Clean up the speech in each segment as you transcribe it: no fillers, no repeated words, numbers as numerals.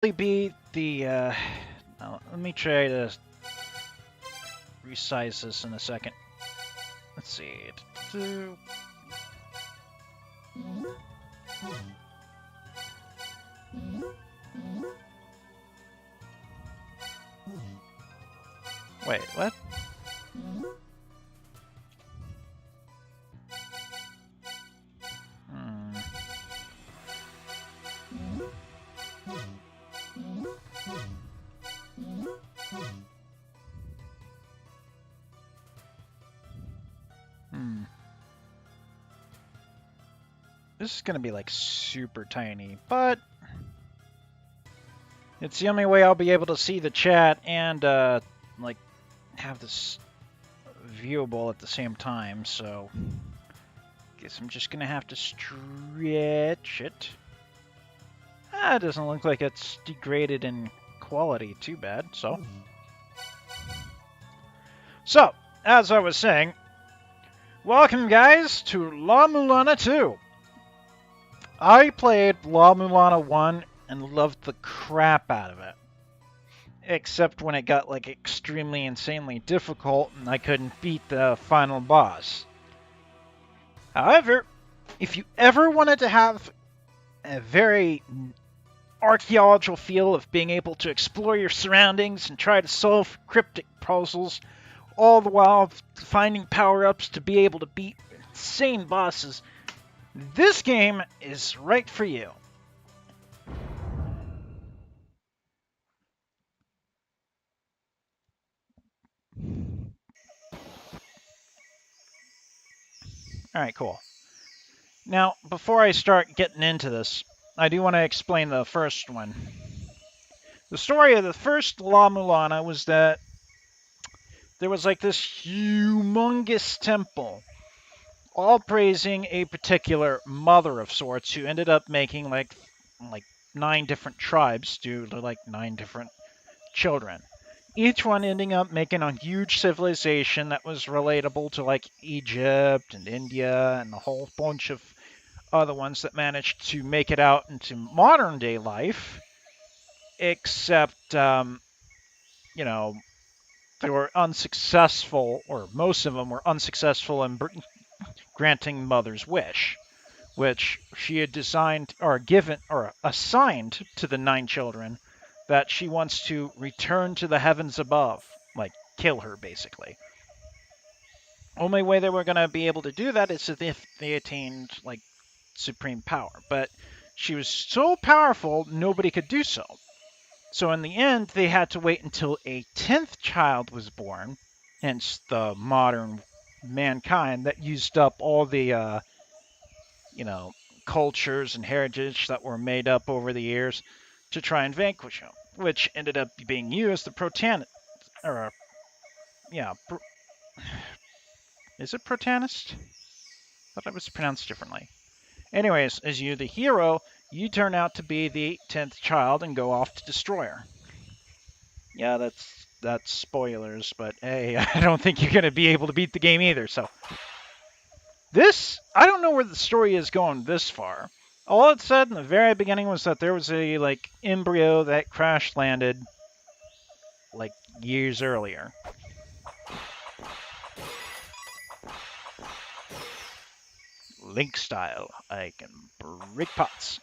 be the, now, let me try to resize this in a second. Let's see. Wait, what? This is gonna be like super tiny, but it's the only way I'll be able to see the chat and like have this viewable at the same time, so guess I'm just gonna have to stretch it. It doesn't look like it's degraded in quality too bad, so. So, as I was saying, welcome guys to La-mulana 2. I played La-mulana 1 and loved the crap out of it. Except when it got like extremely insanely difficult and I couldn't beat the final boss. However, if you ever wanted to have a very archaeological feel of being able to explore your surroundings and try to solve cryptic puzzles, all the while finding power-ups to be able to beat insane bosses, this game is right for you. Alright, cool. Now, before I start getting into this, I do want to explain the first one. The story of the first La-mulana was that there was like this humongous temple, all praising a particular mother of sorts who ended up making like 9 different tribes due to like 9 different children. Each one ending up making a huge civilization that was relatable to like Egypt and India and a whole bunch of other ones that managed to make it out into modern day life, except, you know, they were unsuccessful, or most of them were unsuccessful in granting Mother's wish, which she had designed or given or assigned to the 9 children, that she wants to return to the heavens above, like kill her basically. Only way they were going to be able to do that is if they attained like supreme power, but she was so powerful nobody could do so. So in the end, they had to wait until a 10th child was born, hence the modern mankind that used up all the, you know, cultures and heritage that were made up over the years to try and vanquish him, which ended up being used the protagonist, or yeah, is it protagonist? I thought it was pronounced differently. Anyways, as you, the hero, you turn out to be the 10th child and go off to destroy her. Yeah, that's spoilers, but hey, I don't think you're going to be able to beat the game either, so. This, I don't know where the story is going this far. All it said in the very beginning was that there was a, like, embryo that crash landed, like, years earlier. Link style, I can break pots.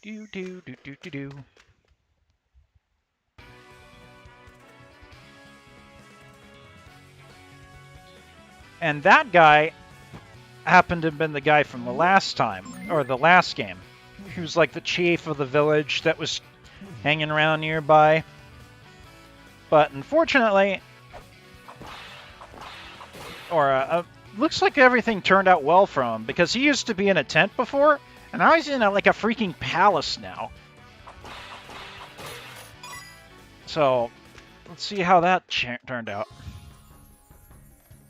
Do do do do do do. And that guy happened to have been the guy from the last time, or the last game. He was like the chief of the village that was hanging around nearby. But unfortunately, looks like everything turned out well for him, because he used to be in a tent before, and now he's in like a freaking palace now. So, let's see how that turned out.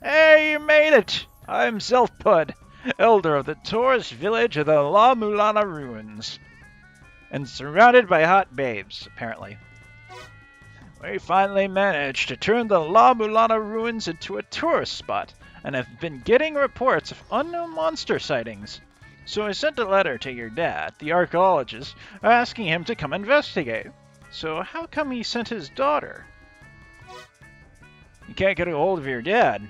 Hey, you made it! I'm Zeltpud, elder of the tourist village of the La-mulana ruins, and surrounded by hot babes, apparently. We finally managed to turn the La-mulana ruins into a tourist spot, and have been getting reports of unknown monster sightings. So I sent a letter to your dad, the archaeologist, asking him to come investigate. So how come he sent his daughter? You can't get a hold of your dad.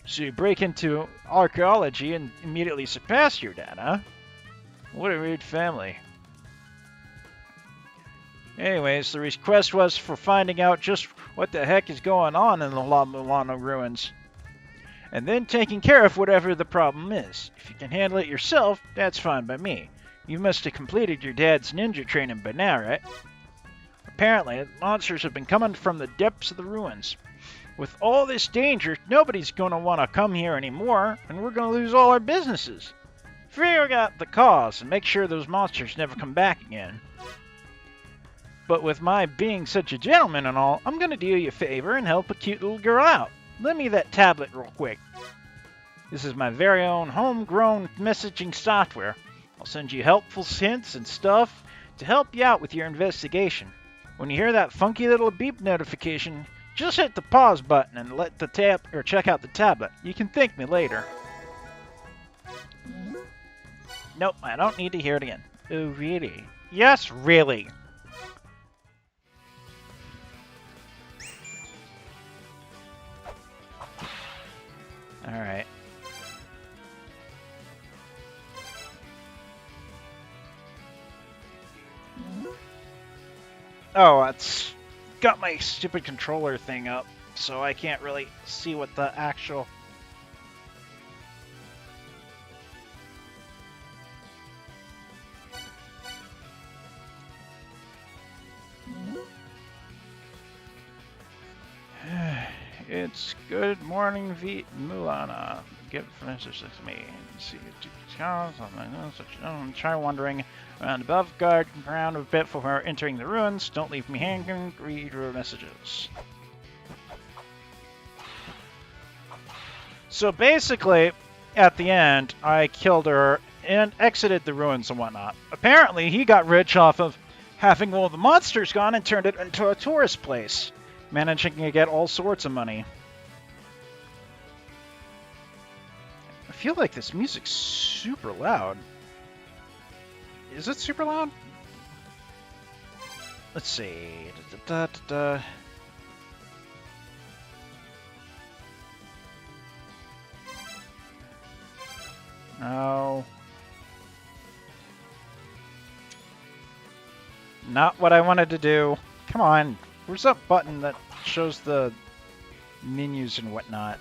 So you break into archaeology and immediately surpass your dad, huh? What a weird family. Anyways, the request was for finding out just what the heck is going on in the La-mulana ruins. And then taking care of whatever the problem is. If you can handle it yourself, that's fine by me. You must have completed your dad's ninja training by now, right? Apparently, monsters have been coming from the depths of the ruins. With all this danger, nobody's going to want to come here anymore, and we're going to lose all our businesses. Figure out the cause and make sure those monsters never come back again. But with my being such a gentleman and all, I'm going to do you a favor and help a cute little girl out. Lend me that tablet real quick. This is my very own homegrown messaging software. I'll send you helpful hints and stuff to help you out with your investigation. When you hear that funky little beep notification, just hit the pause button and let the check out the tablet. You can thank me later. Nope, I don't need to hear it again. Oh, really? Yes, really. Alright. Oh, it's got my stupid controller thing up, so I can't really see what the actual... It's good morning, La-mulana. Give message to me. See try wandering around above, guard around a bit before entering the ruins. Don't leave me hanging. Read your messages. So basically, at the end, I killed her and exited the ruins and whatnot. Apparently, he got rich off of having all the monsters gone and turned it into a tourist place, managing to get all sorts of money. I feel like this music's super loud. Is it super loud? Let's see. Da, da, da, da. No. Not what I wanted to do. Come on. Where's that button that shows the menus and whatnot?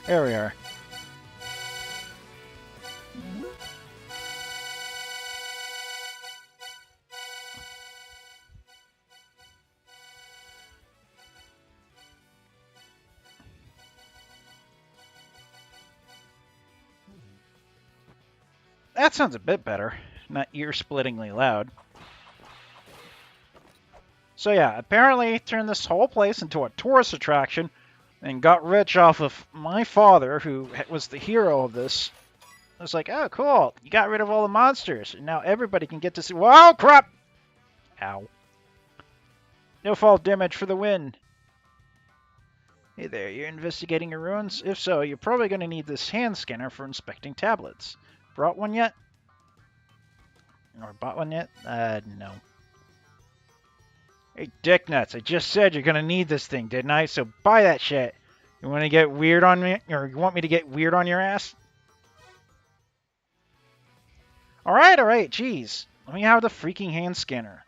There we are. That sounds a bit better. Not ear-splittingly loud. So yeah, apparently turned this whole place into a tourist attraction and got rich off of my father, who was the hero of this. I was like, oh, cool. You got rid of all the monsters. And now everybody can get to see... Whoa, crap! Ow. No fall damage for the win. Hey there, you're investigating your ruins? If so, you're probably going to need this hand scanner for inspecting tablets. Brought one yet? Or bought one yet? No. Hey, dicknuts, I just said you're going to need this thing, didn't I? So buy that shit. You want to get weird on me? Or you want me to get weird on your ass? Alright, jeez. Let me have the freaking hand scanner.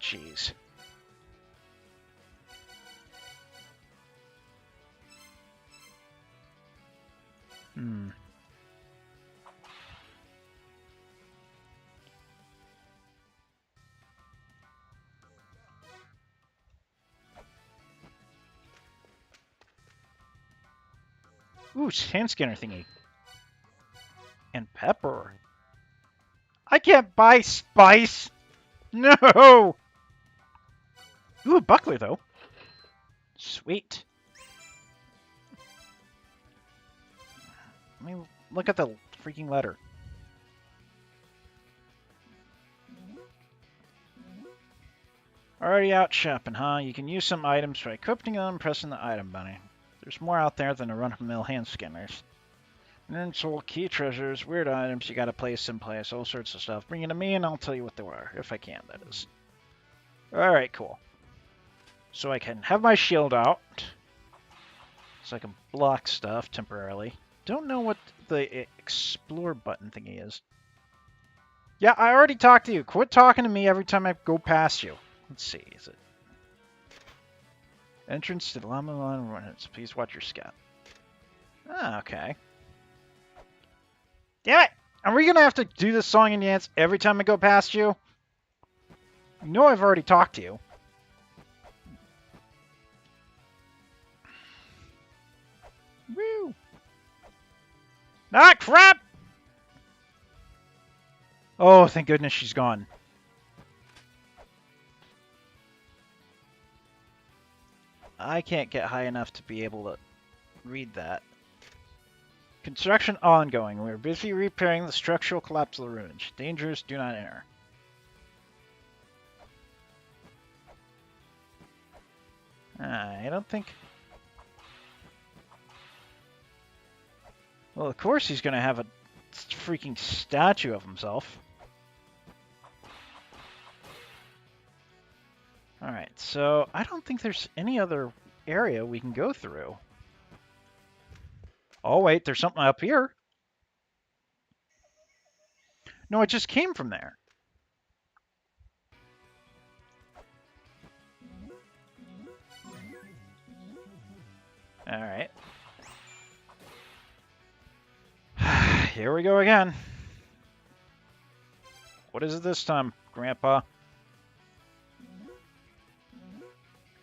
Jeez. Ooh, hand scanner thingy. And pepper. I can't buy spice! No! Ooh, a buckler, though. Sweet. Let me look at the freaking letter. Already out shopping, huh? You can use some items by equipping them and pressing the item button. There's more out there than the run-of-the-mill hand scanners. And then sold key treasures, weird items you gotta place someplace, all sorts of stuff. Bring it to me and I'll tell you what they are, if I can, that is. Alright, cool. So I can have my shield out. So I can block stuff temporarily. Don't know what the explore button thingy is. Yeah, I already talked to you. Quit talking to me every time I go past you. Let's see, is it? Entrance to the La-mulana ruins. Please watch your scout. Ah, okay. Damn it! Are we gonna have to do this song and dance every time I go past you? You know I've already talked to you. Woo! Ah, crap! Oh, thank goodness she's gone. I can't get high enough to be able to read that. Construction ongoing. We're busy repairing the structural collapse of the ruins. Dangers, do not enter. I don't think... Well, of course he's going to have a freaking statue of himself. Alright, so I don't think there's any other area we can go through. Oh, wait, there's something up here. No, it just came from there. Alright. Here we go again. What is it this time, Grandpa?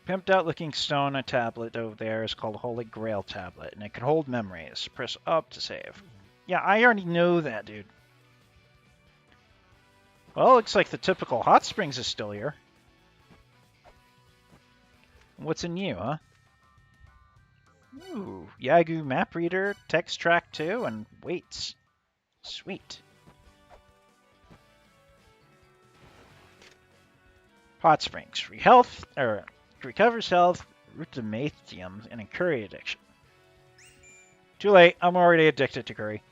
Pimped out looking stone, a tablet over there is called a Holy Grail tablet, and it can hold memories. Press up to save. Yeah, I already know that, dude. Well, looks like the typical hot springs is still here. What's in you, huh? Ooh, Yagu map reader, text track 2, and weights. Sweet. Hot springs, free health, recovers health, rutimatium, and a curry addiction. Too late, I'm already addicted to curry.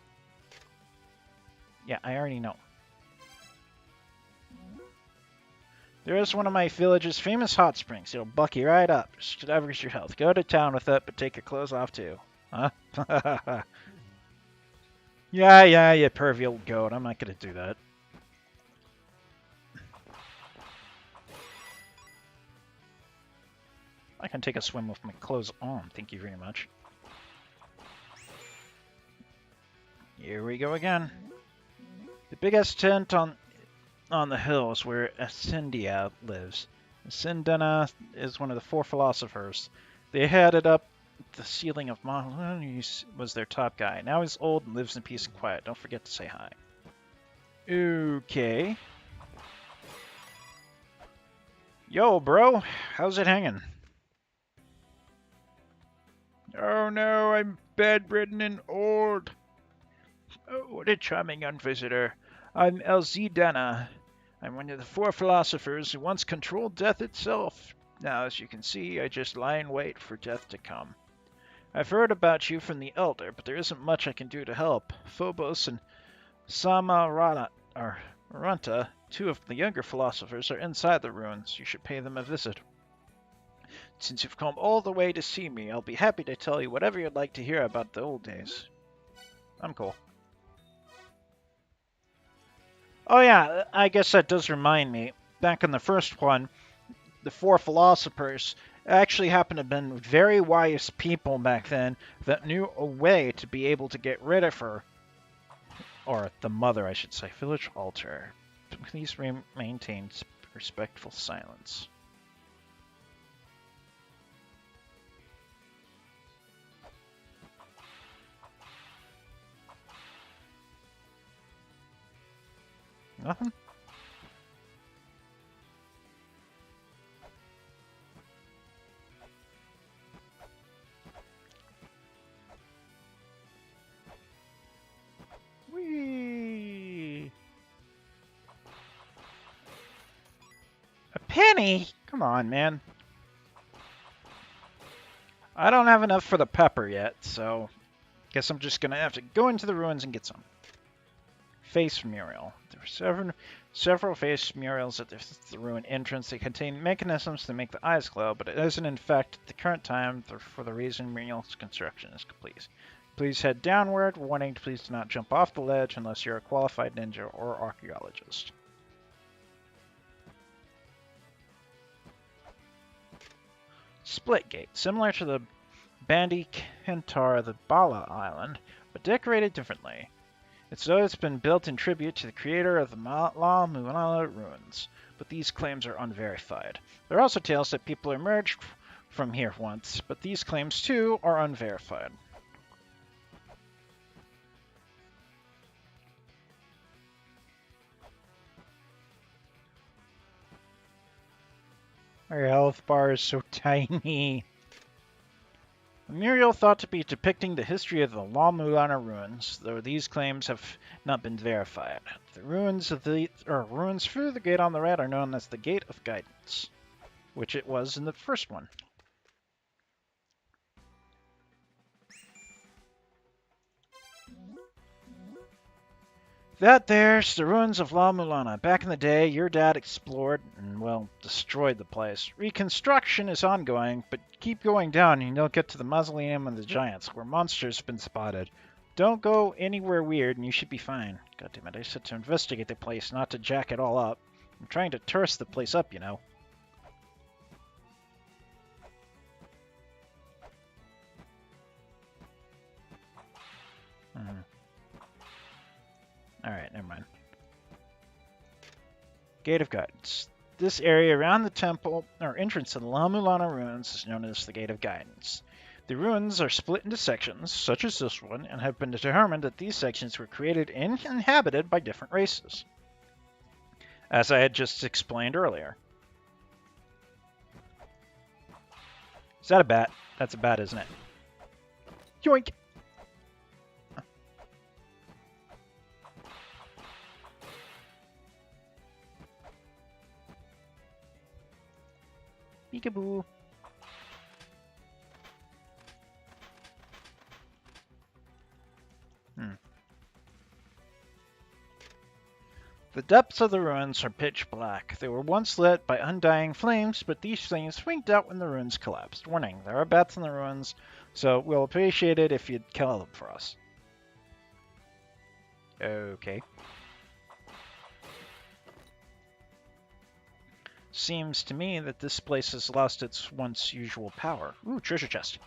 Yeah, I already know. There is one of my village's famous hot springs. It'll buck you right up. Recovers your health. Go to town with it, but take your clothes off too. Huh? Yeah, you pervy old goat. I'm not gonna do that. I can take a swim with my clothes on. Thank you very much. Here we go again. The biggest tent on the hills where Ascendia lives. Ascendana is one of the 4 philosophers. They headed up the ceiling of Mont. He was their top guy. Now he's old and lives in peace and quiet. Don't forget to say hi. Okay. Yo, bro. How's it hanging? Oh no, I'm bedridden and old. Oh, what a charming young visitor. I'm Elzidana. I'm one of the 4 philosophers who once controlled death itself. Now, as you can see, I just lie in wait for death to come. I've heard about you from the Elder, but there isn't much I can do to help. Phobos and Samaranta, 2 of the younger philosophers, are inside the ruins. You should pay them a visit. Since you've come all the way to see me, I'll be happy to tell you whatever you'd like to hear about the old days. I'm cool. Oh yeah, I guess that does remind me. Back in the first one, the 4 philosophers actually happened to have been very wise people back then that knew a way to be able to get rid of her. Or the mother, I should say. Village altar. Please maintain respectful silence. Nothing? Whee! A penny? Come on, man. I don't have enough for the pepper yet, so guess I'm just gonna have to go into the ruins and get some. Face mural. There are several face murals at the ruin entrance. They contain mechanisms to make the eyes glow, but it isn't in fact at the current time for the reason mural's construction is complete. Please head downward. Warning, please do not jump off the ledge unless you're a qualified ninja or archaeologist. Split gate. Similar to the Bandi Kentar, the Bala Island, but decorated differently. It's though it's been built in tribute to the creator of the La-mulana ruins, but these claims are unverified. There are also tales that people emerged from here once, but these claims too are unverified. Our health bar is so tiny. A mural thought to be depicting the history of the La-mulana ruins, though these claims have not been verified. The ruins through the gate on the right are known as the Gate of Guidance, which it was in the first one. That there's the ruins of La-mulana. Back in the day, your dad explored and, well, destroyed the place. Reconstruction is ongoing, but keep going down and you'll get to the Mausoleum of the Giants, where monsters have been spotted. Don't go anywhere weird and you should be fine. God damn it, I said to investigate the place, not to jack it all up. I'm trying to tourist the place up, you know. Alright, never mind. Gate of Guidance. This area around the temple, or entrance to the La-mulana ruins, is known as the Gate of Guidance. The ruins are split into sections, such as this one, and have been determined that these sections were created and inhabited by different races, as I had just explained earlier. Is that a bat? That's a bat, isn't it? Yoink! Peekaboo. The depths of the ruins are pitch black. They were once lit by undying flames, but these flames winked out when the ruins collapsed. Warning, there are bats in the ruins, so we'll appreciate it if you'd kill them for us. Okay. Seems to me that this place has lost its once usual power. Ooh, treasure chest.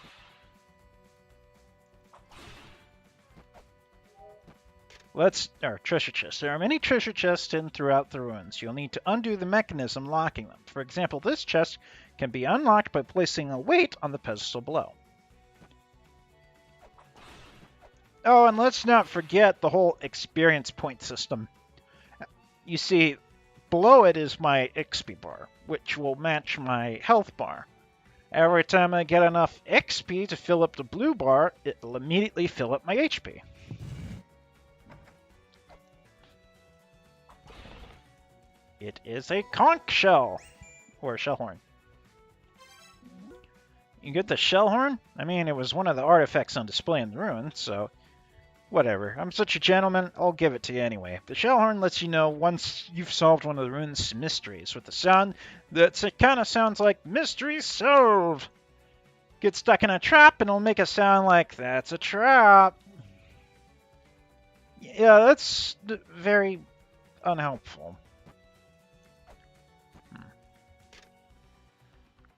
Treasure chests. There are many treasure chests in throughout the ruins. You'll need to undo the mechanism locking them. For example, this chest can be unlocked by placing a weight on the pedestal below. Oh, and let's not forget the whole experience point system. You see, below it is my XP bar, which will match my health bar. Every time I get enough XP to fill up the blue bar, it will immediately fill up my HP. It is a conch shell, or a shell horn. You get the shell horn? I mean, it was one of the artifacts on display in the ruin, so whatever. I'm such a gentleman, I'll give it to you anyway. The shell horn lets you know once you've solved one of the ruin's mysteries, with the sound that kind of sounds like, "Mystery solved!" Get stuck in a trap and it'll make a sound like, "That's a trap!" Yeah, that's very unhelpful.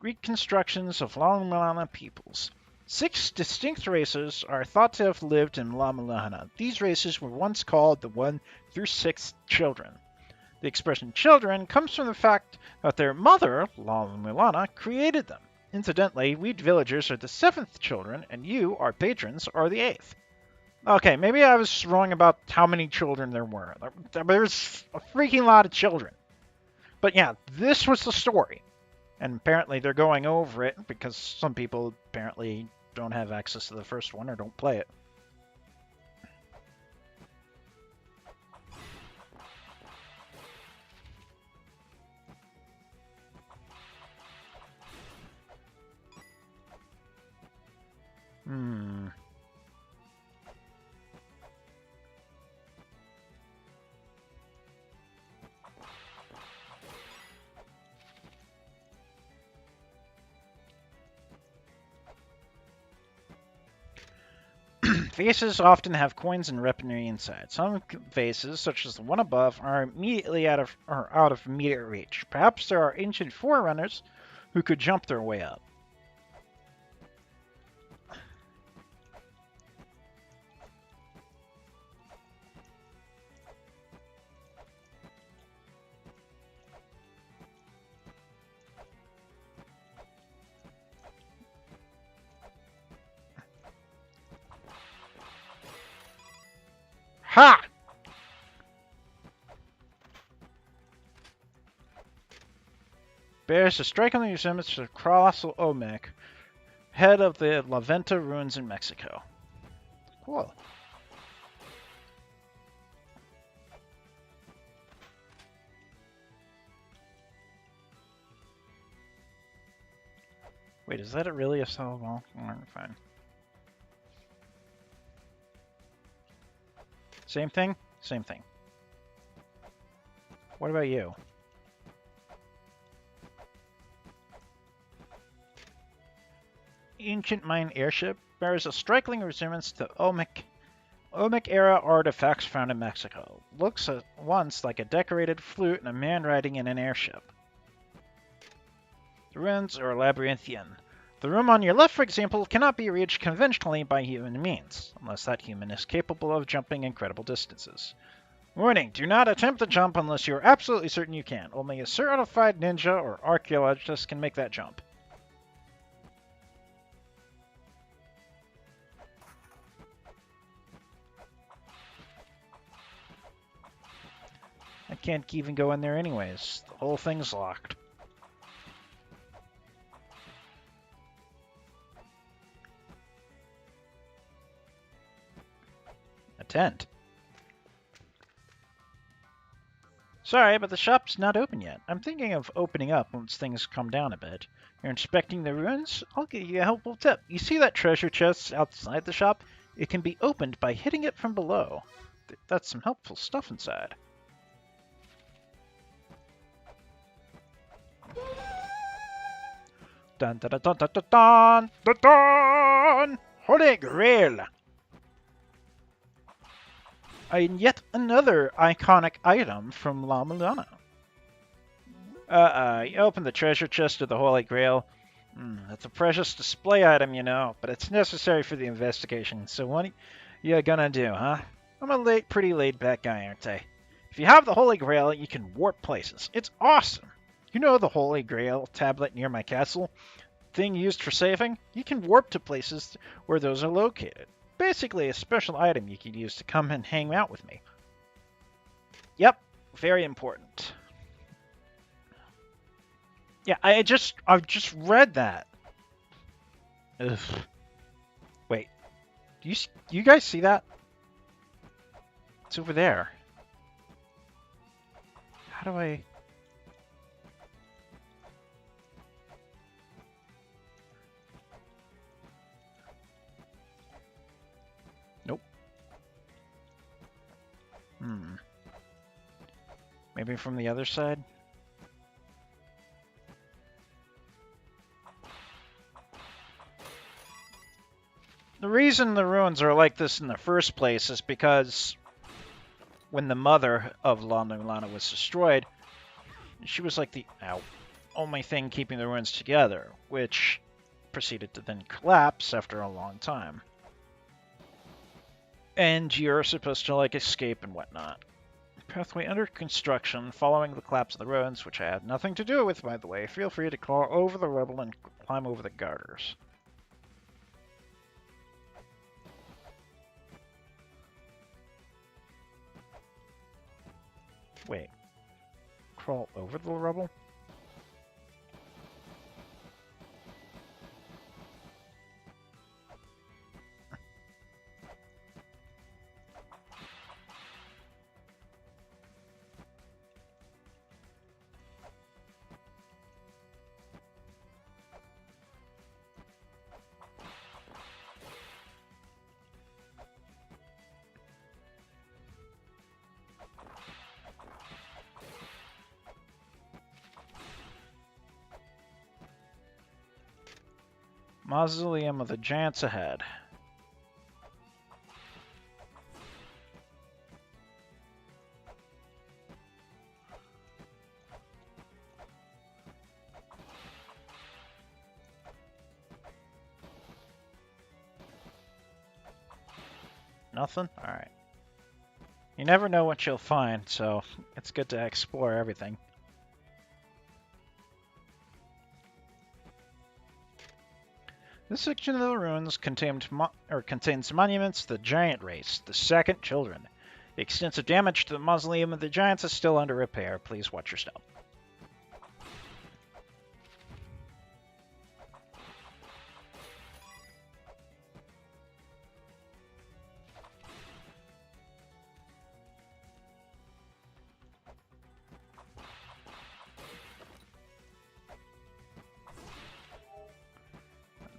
Reconstructions of La-mulana peoples. 6 distinct races are thought to have lived in La-mulana. These races were once called the 1 through 6 children. The expression children comes from the fact that their mother, La-mulana, created them. Incidentally, we villagers are the 7th children, and you, our patrons, are the 8th. Okay, maybe I was wrong about how many children there were. There's a freaking lot of children. But yeah, this was the story. And apparently they're going over it because some people apparently don't have access to the first one or don't play it. Vases often have coins and weaponry inside. Some vases, such as the one above, are immediately out of immediate reach. Perhaps there are ancient forerunners who could jump their way up. Ha! Bears a strikingly resemblance to the colossal Olmec, head of the La Venta ruins in Mexico. Cool. Wait, is that really a solid wall? Fine. Same thing? Same thing. What about you? Ancient mine airship bears a striking resemblance to Olmec era artifacts found in Mexico. Looks at once like a decorated flute and a man riding in an airship. The ruins are labyrinthian. The room on your left, for example, cannot be reached conventionally by human means, unless that human is capable of jumping incredible distances. Warning, do not attempt to jump unless you are absolutely certain you can. Only a certified ninja or archaeologist can make that jump. I can't even go in there anyways. The whole thing's locked. A tent. Sorry, but the shop's not open yet. I'm thinking of opening up once things calm down a bit. You're inspecting the ruins? I'll give you a helpful tip. You see that treasure chest outside the shop? It can be opened by hitting it from below. That's some helpful stuff inside. Dun dun dun dun dun dun dun dun! Holy Grail! And yet another iconic item from La-mulana. You open the treasure chest of the Holy Grail. It's a precious display item, you know, but it's necessary for the investigation. So what are you gonna do, huh? I'm a pretty laid-back guy, aren't I? If you have the Holy Grail, you can warp places. It's awesome! You know the Holy Grail tablet near my castle? Thing used for saving? You can warp to places where those are located. Basically a special item you can use to come and hang out with me. Yep, very important. Yeah, I've just read that. Ugh. Wait, do you guys see that? It's over there. How do I? Nope. Maybe from the other side? The reason the ruins are like this in the first place is because when the mother of La-mulana was destroyed, she was like the only thing keeping the ruins together, which proceeded to then collapse after a long time. And you're supposed to, like, escape and whatnot. Pathway under construction following the collapse of the ruins, which I had nothing to do with, by the way. Feel free to claw over the rubble and climb over the garters. Wait. Crawl over the rubble? Mausoleum of the Giants ahead. Nothing? Alright. You never know what you'll find, so it's good to explore everything. This section of the ruins contains monuments to the giant race, the second children. The extensive damage to the mausoleum of the giants is still under repair. Please watch your step.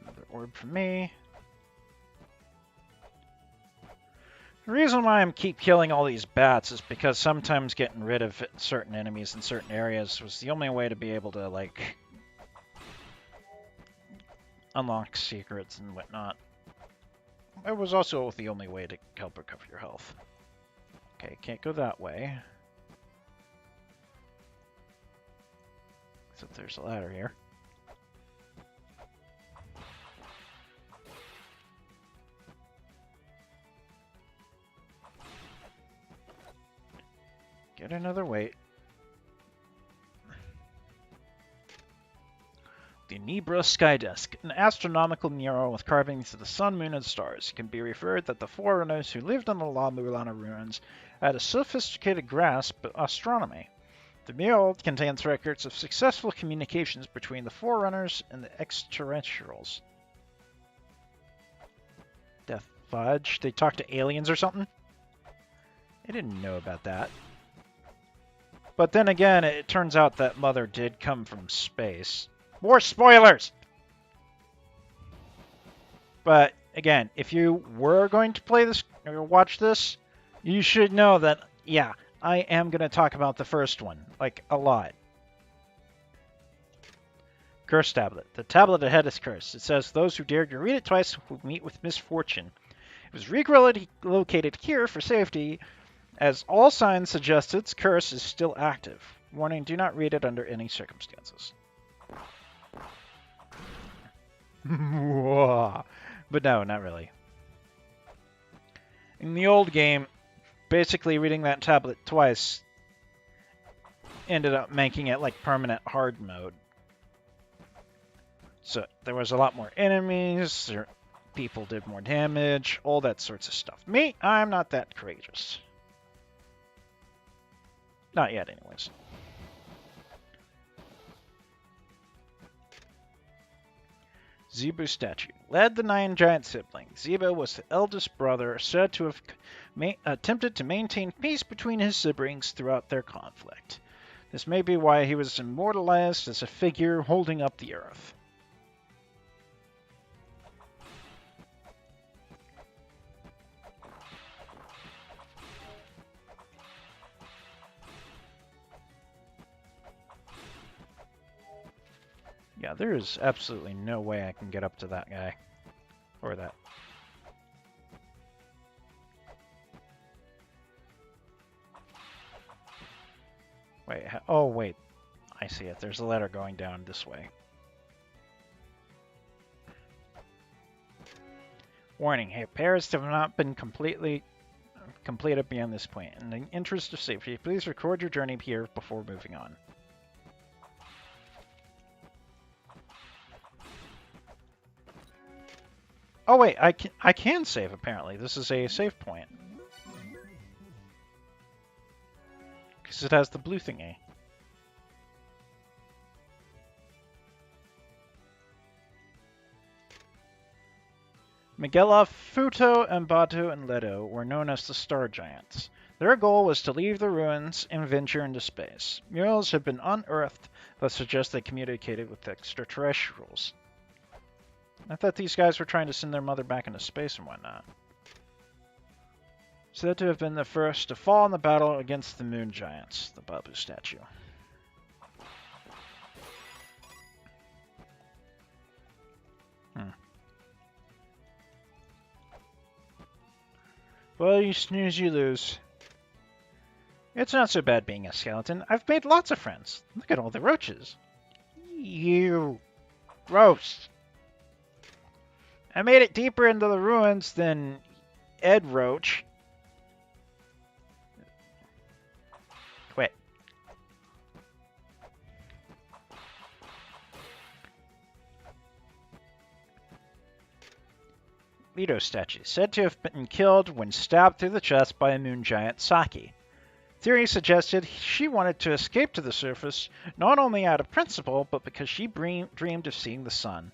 Another orb for me. The reason why I keep killing all these bats is because sometimes getting rid of certain enemies in certain areas was the only way to be able to, like, unlock secrets and whatnot. It was also the only way to help recover your health. Okay, can't go that way. Except there's a ladder here. Get another weight. The Nebra Sky Disk, an astronomical mural with carvings of the sun, moon, and stars. It can be referred that the forerunners who lived on the La-mulana ruins had a sophisticated grasp of astronomy. The mural contains records of successful communications between the forerunners and the extraterrestrials. Death fudge. They talk to aliens or something? I didn't know about that. But then again, it turns out that Mother did come from space. More spoilers! But again, if you were going to play this or watch this, you should know that, yeah, I am going to talk about the first one, like, a lot. Curse tablet. The tablet ahead is cursed. It says those who dare to read it twice will meet with misfortune. It was relocated here for safety, as all signs suggest its curse is still active. Warning, do not read it under any circumstances. But no, not really. In the old game, basically reading that tablet twice ended up making it like permanent hard mode. So there was a lot more enemies, people did more damage, all that sorts of stuff. Me, I'm not that courageous. Not yet, anyways. Zebu statue. Led the 9 giant siblings. Zebu was the eldest brother, said to have attempted to maintain peace between his siblings throughout their conflict. This may be why he was immortalized as a figure holding up the earth. Yeah, there is absolutely no way I can get up to that guy. Or that. Wait, oh wait. I see it. There's a ladder going down this way. Warning, repairs have not been completed beyond this point. In the interest of safety, please record your journey here before moving on. Oh wait, I can save apparently. This is a save point. Because it has the blue thingy. Miguela, Futo, and Batu and Leto were known as the Star Giants. Their goal was to leave the ruins and venture into space. Murals have been unearthed that suggest they communicated with extraterrestrials. I thought these guys were trying to send their mother back into space and whatnot. Said to have been the first to fall in the battle against the Moon Giants, the Babu statue. Well, you snooze, you lose. It's not so bad being a skeleton. I've made lots of friends. Look at all the roaches. You. Gross. I made it deeper into the ruins than Ed Roach. Quit. Leto statue, said to have been killed when stabbed through the chest by a moon giant, Saki. Theory suggested she wanted to escape to the surface, not only out of principle, but because she dreamed of seeing the sun.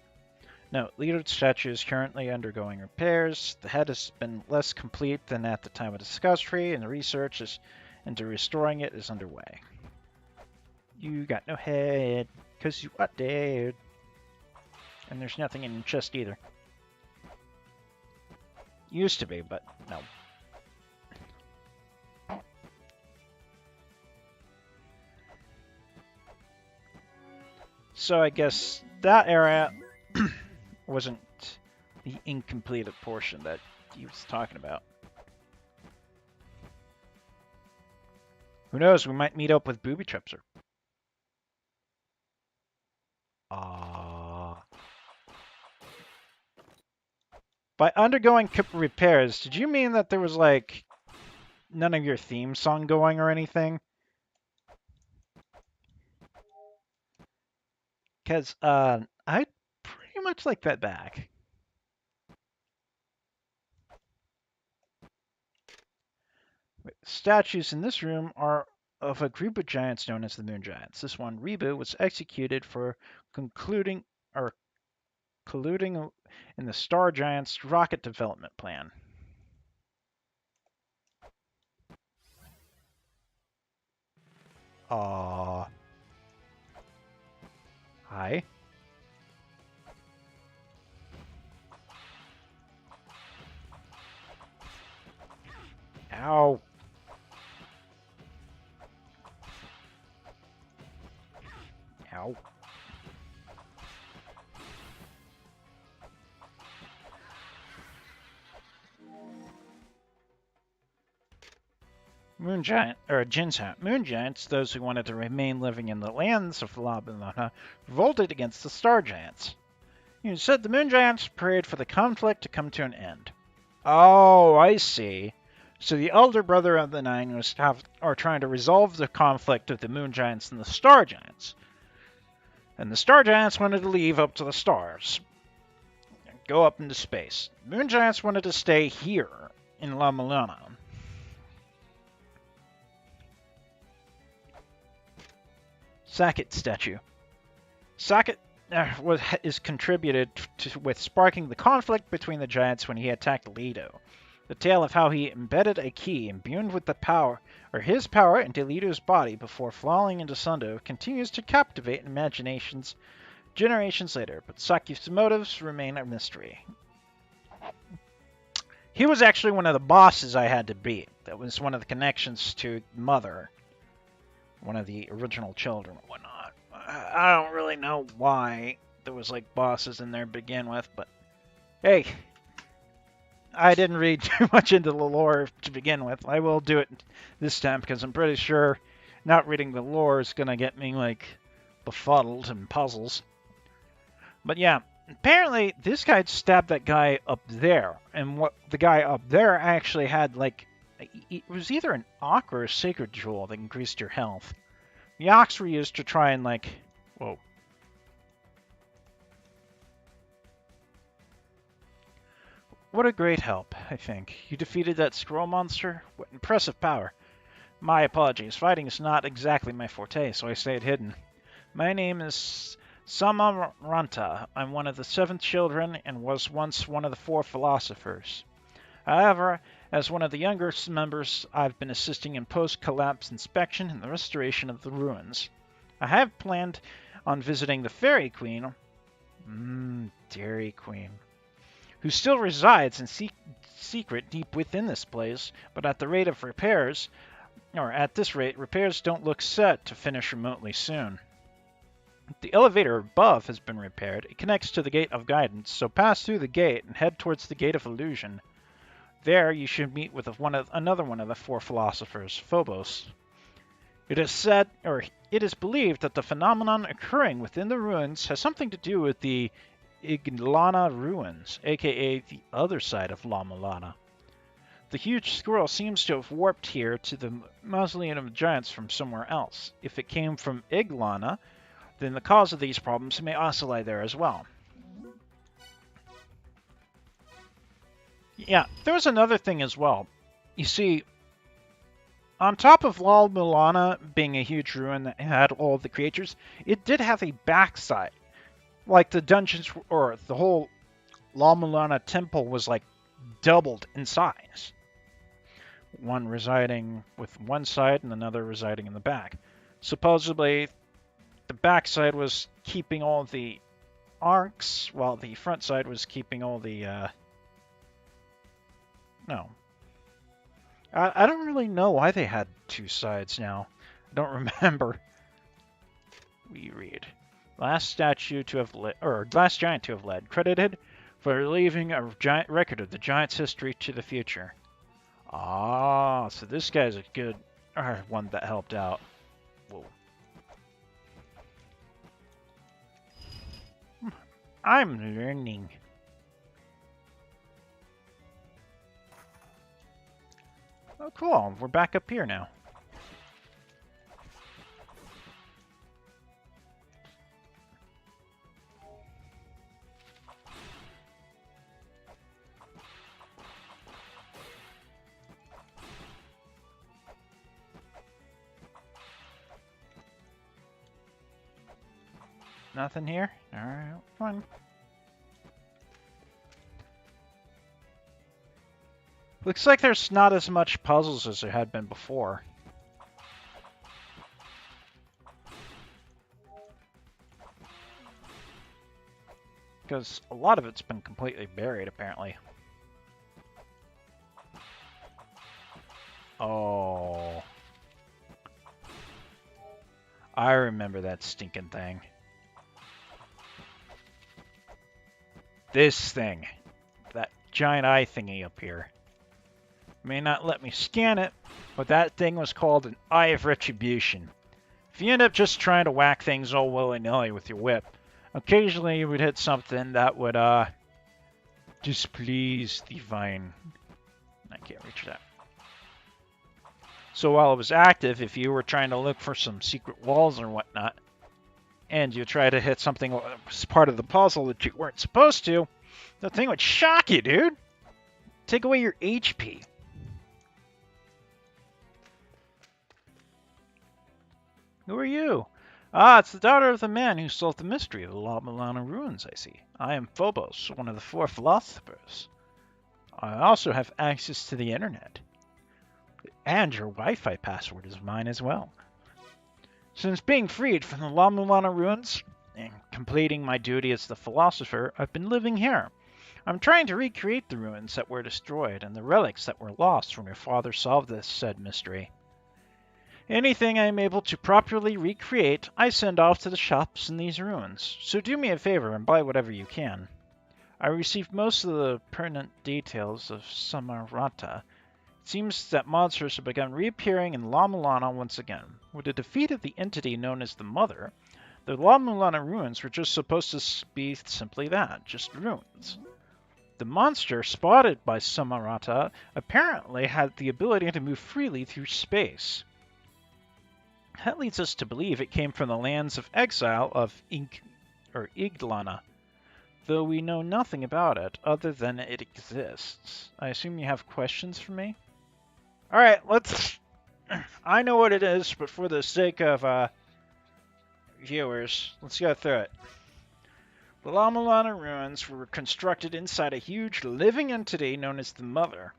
Note, Leto's statue is currently undergoing repairs. The head has been less complete than at the time of discovery, and the research into restoring it is underway. You got no head, 'cause you are dead. And there's nothing in your chest either. Used to be, but no. So I guess that area wasn't the incompleted portion that he was talking about. Who knows? We might meet up with Booby Tripser. By undergoing repairs, did you mean that there was, like, none of your theme song going or anything? Because, I'd pretty much like that back. Statues in this room are of a group of giants known as the Moon Giants. This one, Reba, was executed for colluding in the Star Giants' rocket development plan. Hi. Ow. Ow. Moon Giant, or Jin's Moon Giants, those who wanted to remain living in the lands of La-mulana, revolted against the Star Giants. You said the Moon Giants prayed for the conflict to come to an end. Oh, I see. So the elder brother of the Nine was trying to resolve the conflict of the Moon Giants and the Star Giants. And the Star Giants wanted to leave up to the stars. Go up into space. The Moon Giants wanted to stay here in La-mulana. Sackett statue. Sackett is contributed with sparking the conflict between the giants when he attacked Leto. The tale of how he embedded a key imbued with his power into Leto's body before falling into Sundo continues to captivate imaginations generations later, but Saki's motives remain a mystery. He was actually one of the bosses I had to beat. That was one of the connections to Mother. One of the original children and whatnot. I don't really know why there was like bosses in there to begin with, but hey, I didn't read too much into the lore to begin with. I will do it this time because I'm pretty sure not reading the lore is gonna get me like befuddled in puzzles. But yeah, apparently this guy stabbed that guy up there, and what the guy up there actually had like. It was either an Ock or a Sacred Jewel that increased your health. The Ocks were used to try and, like... Whoa. What a great help, I think. You defeated that scroll monster? What impressive power. My apologies. Fighting is not exactly my forte, so I stayed hidden. My name is Samaranta. I'm one of the 7 children and was once one of the 4 philosophers. However, as one of the younger members, I've been assisting in post-collapse inspection and the restoration of the ruins. I have planned on visiting the Fairy Queen, Dairy Queen, who still resides in secret deep within this place, but at this rate, repairs don't look set to finish remotely soon. The elevator above has been repaired. It connects to the Gate of Guidance, so pass through the gate and head towards the Gate of Illusion. There, you should meet with another one of the 4 philosophers, Phobos. It is believed that the phenomenon occurring within the ruins has something to do with the La-mulana ruins, aka the other side of La-mulana. The huge scroll seems to have warped here to the Mausoleum of Giants from somewhere else. If it came from La-mulana, then the cause of these problems may also lie there as well. Yeah, there was another thing as well. You see, on top of La-mulana being a huge ruin that had all the creatures, it did have a backside. Like the dungeons, or the whole La-mulana temple was like doubled in size. One residing with one side and another residing in the back. Supposedly, the backside was keeping all the arcs, while the front side was keeping all the, no. I don't really know why they had two sides now. I don't remember. We read. Last giant to have led, credited for leaving a giant record of the Giants' history to the future. Ah, so this guy's a good one that helped out. Whoa. I'm learning. Oh, cool. We're back up here now. Nothing here? Alright, fine. Looks like there's not as much puzzles as there had been before. Because a lot of it's been completely buried, apparently. Oh. I remember that stinking thing. This thing. That giant eye thingy up here. May not let me scan it, but that thing was called an Eye of Retribution. If you end up just trying to whack things all willy-nilly with your whip, occasionally you would hit something that would, displease the vine. I can't reach that. So while it was active, if you were trying to look for some secret walls or whatnot, and you try to hit something that was part of the puzzle that you weren't supposed to, the thing would shock you, dude! Take away your HP. Who are you? Ah, it's the daughter of the man who solved the mystery of the La-mulana ruins, I see. I am Phobos, one of the 4 philosophers. I also have access to the internet. And your Wi-Fi password is mine as well. Since being freed from the La-mulana ruins and completing my duty as the philosopher, I've been living here. I'm trying to recreate the ruins that were destroyed and the relics that were lost when your father solved this said mystery. Anything I am able to properly recreate, I send off to the shops in these ruins, so do me a favor and buy whatever you can. I received most of the pertinent details of Samarata. It seems that monsters have begun reappearing in La-mulana once again. With the defeat of the entity known as the Mother, the La-mulana ruins were just supposed to be simply that, just ruins. The monster spotted by Samarata apparently had the ability to move freely through space. That leads us to believe it came from the lands of exile of Iglana, though we know nothing about it other than it exists. I assume you have questions for me? Alright, let's... I know what it is, but for the sake of viewers, let's go through it. The La-mulana ruins were constructed inside a huge living entity known as the Mother.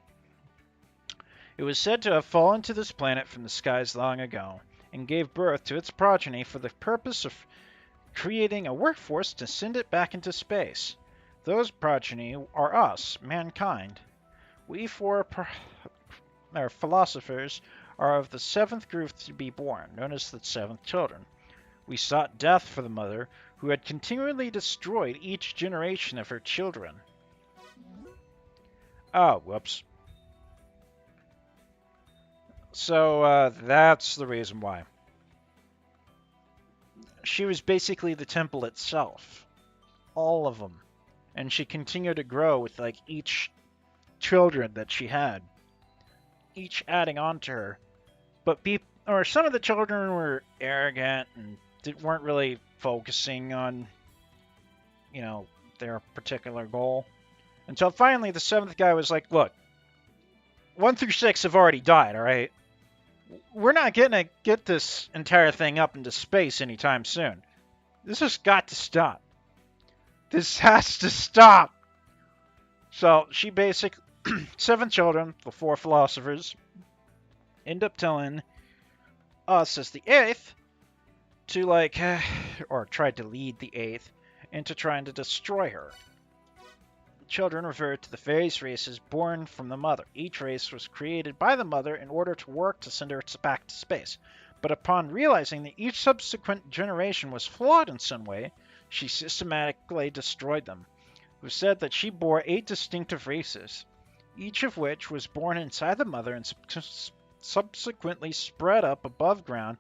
It was said to have fallen to this planet from the skies long ago, and gave birth to its progeny for the purpose of creating a workforce to send it back into space. Those progeny are us, mankind. We 4 philosophers are of the 7th group to be born, known as the 7th children. We sought death for the Mother, who had continually destroyed each generation of her children. Oh, whoops. So, that's the reason why. She was basically the temple itself. All of them. And she continued to grow with, like, each children that she had. each adding on to her. But some of the children were arrogant and weren't really focusing on, their particular goal. Until finally the seventh guy was like, look, 1 through 6 have already died, all right? We're not going to get this entire thing up into space anytime soon. This has got to stop. This has to stop. So she basically, 7 children, the 4 philosophers, end up telling us as the 8th to or tried to lead the 8th into trying to destroy her. Children referred to the various races born from the mother. Each race was created by the mother in order to work to send her back to space. But upon realizing that each subsequent generation was flawed in some way, she systematically destroyed them. It was said that she bore 8 distinctive races, each of which was born inside the mother and subsequently spread up above ground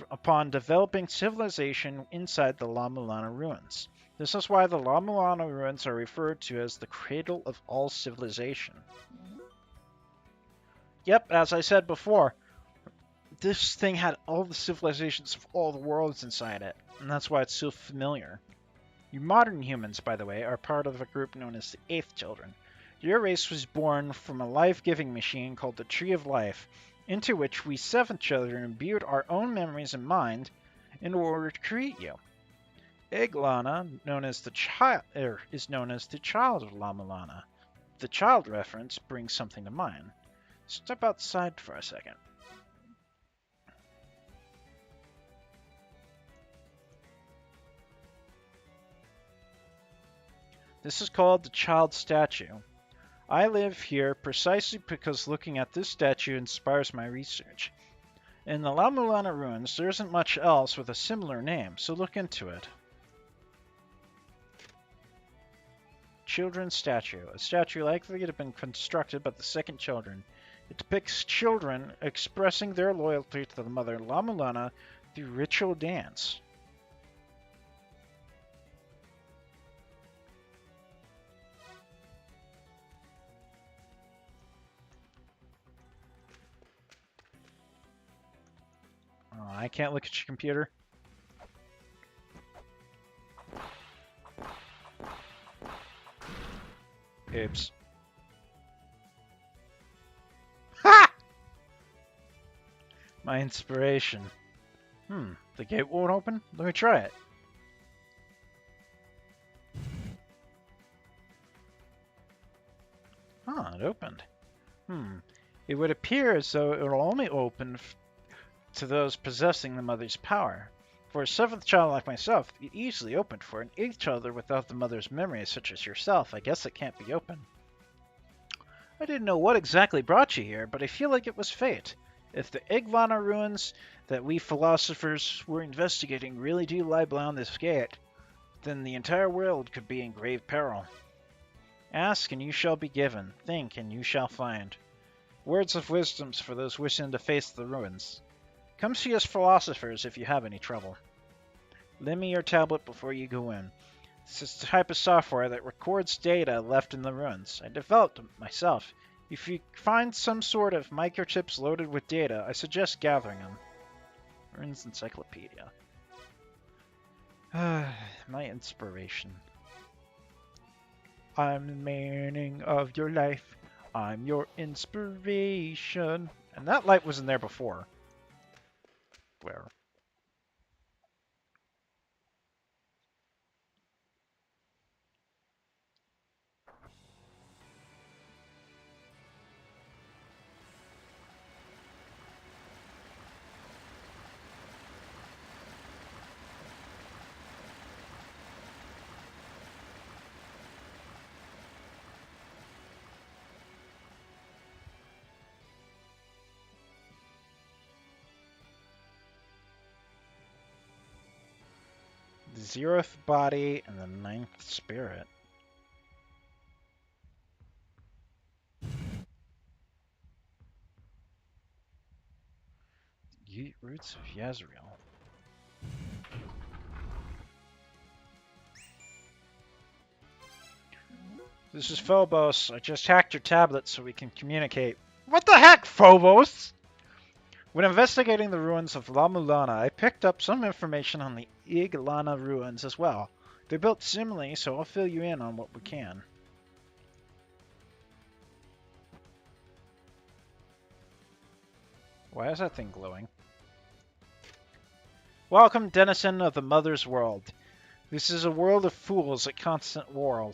upon developing civilization inside the La-mulana ruins. This is why the La-mulana ruins are referred to as the cradle of all civilization. Yep, as I said before, this thing had all the civilizations of all the worlds inside it, and that's why it's so familiar. You modern humans, by the way, are part of a group known as the 8th Children. Your race was born from a life-giving machine called the Tree of Life, into which we 7th Children imbued our own memories and mind in order to create you. La-mulana, is known as the child of La-mulana. The child reference brings something to mind. Step outside for a second. This is called the child statue. I live here precisely because looking at this statue inspires my research. In the La-mulana ruins, there isn't much else with a similar name, so look into it. Children's statue. A statue likely to have been constructed by the 2nd Children. It depicts children expressing their loyalty to the mother La-mulana through ritual dance. Oh, I can't look at your computer. Oops. Ha! My inspiration. The gate won't open? Let me try it. It opened. It would appear as though it will only open to those possessing the mother's power. For a 7th child like myself, it easily opened. For an 8th child without the mother's memories, such as yourself, I guess it can't be open. I didn't know what exactly brought you here, but I feel like it was fate. If the La-mulana ruins that we philosophers were investigating really do lie beyond this gate, then the entire world could be in grave peril. Ask and you shall be given. Think and you shall find. Words of wisdom for those wishing to face the ruins. Come see us philosophers if you have any trouble. Lend me your tablet before you go in. This is the type of software that records data left in the ruins. I developed it myself. If you find some sort of microchips loaded with data, I suggest gathering them. Ruins Encyclopedia. My inspiration. I'm the meaning of your life. I'm your inspiration. And that light wasn't there before. Where? The 0th body and the 9th spirit. Roots of Yazriel. This is Phobos. I just hacked your tablet so we can communicate. What the heck, Phobos? When investigating the ruins of La-mulana, I picked up some information on the La-mulana ruins as well. They're built similarly, so I'll fill you in on what we can. Why is that thing glowing? Welcome, denizen of the Mother's World. This is a world of fools at constant war.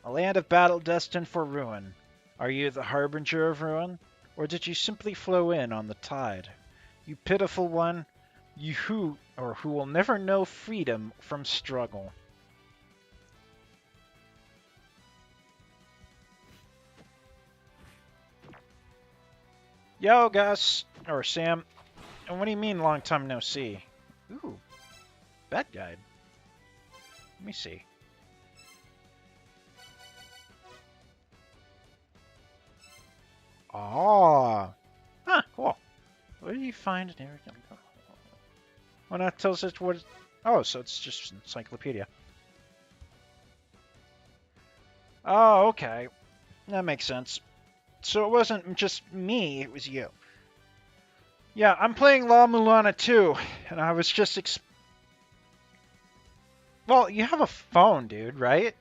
A land of battle destined for ruin. Are you the harbinger of ruin? Or did you simply flow in on the tide? You pitiful one, you who will never know freedom from struggle. Yo, Gus, or Sam, and what do you mean long time no see? Ooh, bad guide. Let me see. Oh, huh, cool. What do you find in here? Well, that tells us what. Oh, so it's just an encyclopedia. Oh, okay, that makes sense. So it wasn't just me; it was you. Yeah, I'm playing La-mulana too, and I was just well, you have a phone, dude, right?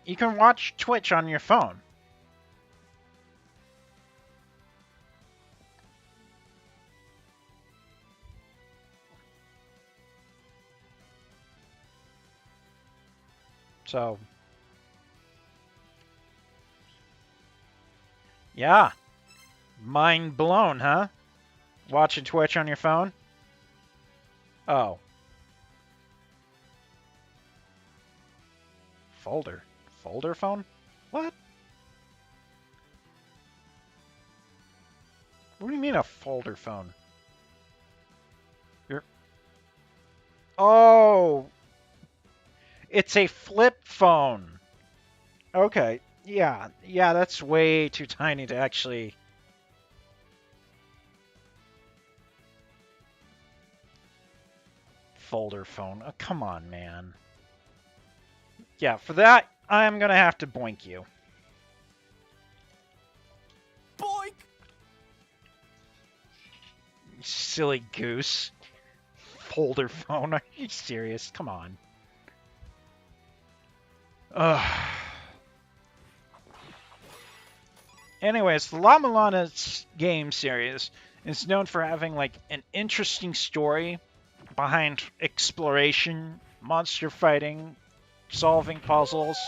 You can watch Twitch on your phone. So, yeah. Mind blown, huh? Watching Twitch on your phone? Oh. Folder. Folder phone? What? What do you mean a folder phone? You're... Oh! It's a flip phone! Okay. Yeah. Yeah, that's way too tiny to actually... Folder phone. Oh, come on, man. Yeah, for that, I'm gonna have to boink you. Boink! You silly goose. Folder phone. Are you serious? Come on. Ugh. Anyways, the La-mulana game series is known for having like an interesting story behind exploration, monster fighting, solving puzzles,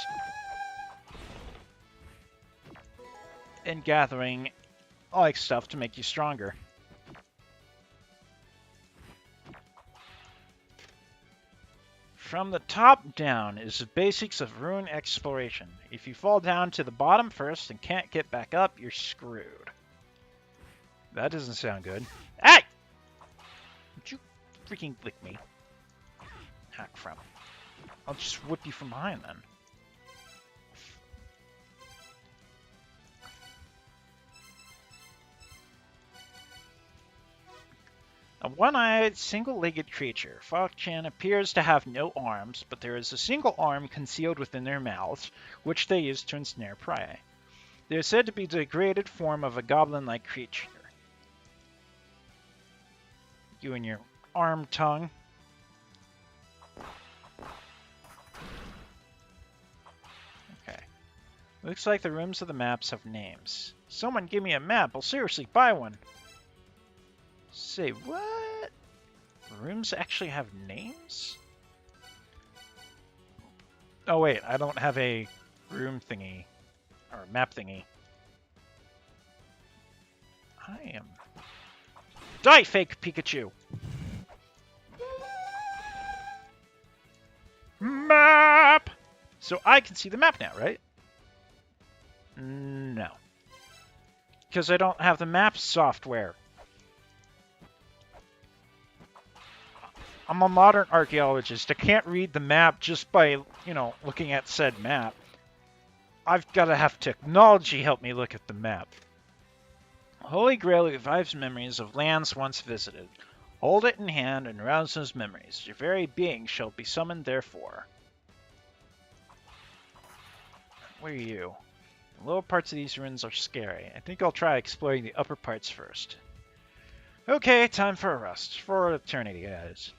and gathering like stuff to make you stronger. From the top down is the basics of ruin exploration. If you fall down to the bottom first and can't get back up, you're screwed. That doesn't sound good. Hey! Would you freaking lick me? Hack from. I'll just whip you from behind then. A one-eyed, single-legged creature, Fok-chan appears to have no arms, but there is a single arm concealed within their mouths, which they use to ensnare prey. They are said to be the degraded form of a goblin-like creature. You and your arm tongue. Okay. Looks like the rooms of the maps have names. Someone give me a map, I'll seriously buy one. Say what? Rooms actually have names? Oh wait, I don't have a room thingy. Or map thingy. I am... Die, fake Pikachu! Map! So I can see the map now, right? No. Because I don't have the map software. I'm a modern archaeologist. I can't read the map just by, looking at said map. I've got to have technology help me look at the map. Holy Grail revives memories of lands once visited. Hold it in hand and rouse those memories. Your very being shall be summoned therefore. What are you? The lower parts of these ruins are scary. I think I'll try exploring the upper parts first. Okay, time for a rest. For eternity, guys.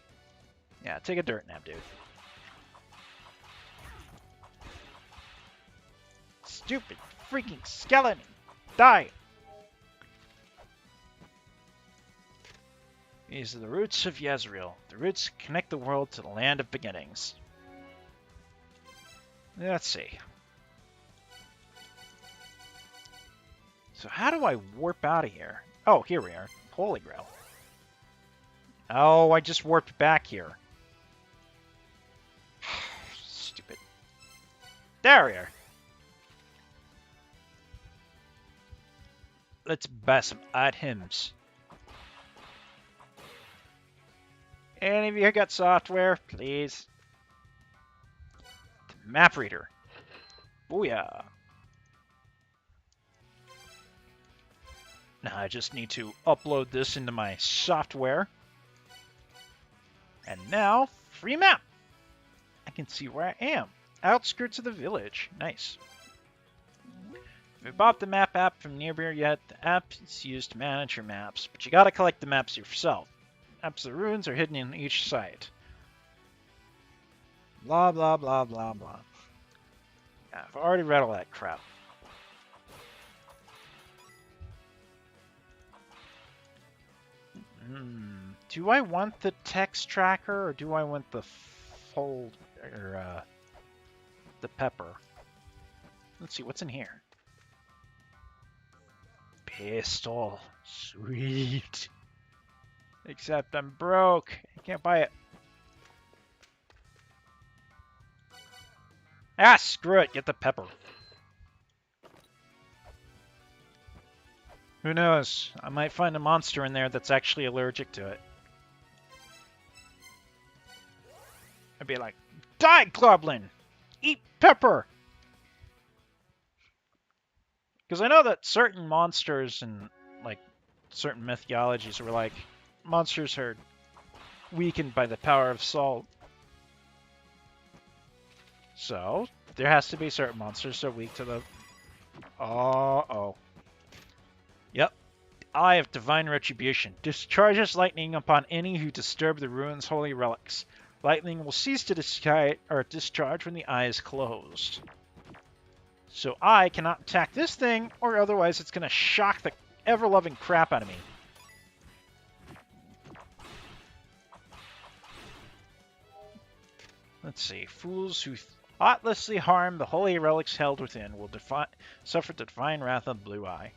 Yeah, take a dirt nap, dude. Stupid freaking skeleton! Die! These are the roots of Yezreel. The roots connect the world to the land of beginnings. Let's see. So how do I warp out of here? Oh, here we are. Holy Grail. Oh, I just warped back here. Stupid. There we are. Let's buy some items. Any of you got software, please? The map reader. Booyah. Now I just need to upload this into my software. And now, free map. I can see where I am. Outskirts of the village. Nice. If you bought the map app from nearby yet, the app is used to manage your maps, but you gotta collect the maps yourself. Maps of the ruins are hidden in each site. Blah, blah, blah, blah, blah. Yeah, I've already read all that crap. Do I want the text tracker, or do I want the the pepper? Let's see, what's in here? Pistol. Sweet. Except I'm broke. I can't buy it. Ah, screw it. Get the pepper. Who knows? I might find a monster in there that's actually allergic to it. I'd be like, die, Globlin! Eat pepper! Because I know that certain monsters and, like, certain mythologies were like, monsters are weakened by the power of salt. So, there has to be certain monsters that are weak to the... Uh-oh. Yep. Eye of Divine Retribution. Discharges lightning upon any who disturb the ruins' holy relics. Lightning will cease to discharge when the eye is closed. So I cannot attack this thing, or otherwise it's going to shock the ever-loving crap out of me. Let's see. Fools who thoughtlessly harm the holy relics held within will suffer the divine wrath of Blue Eye.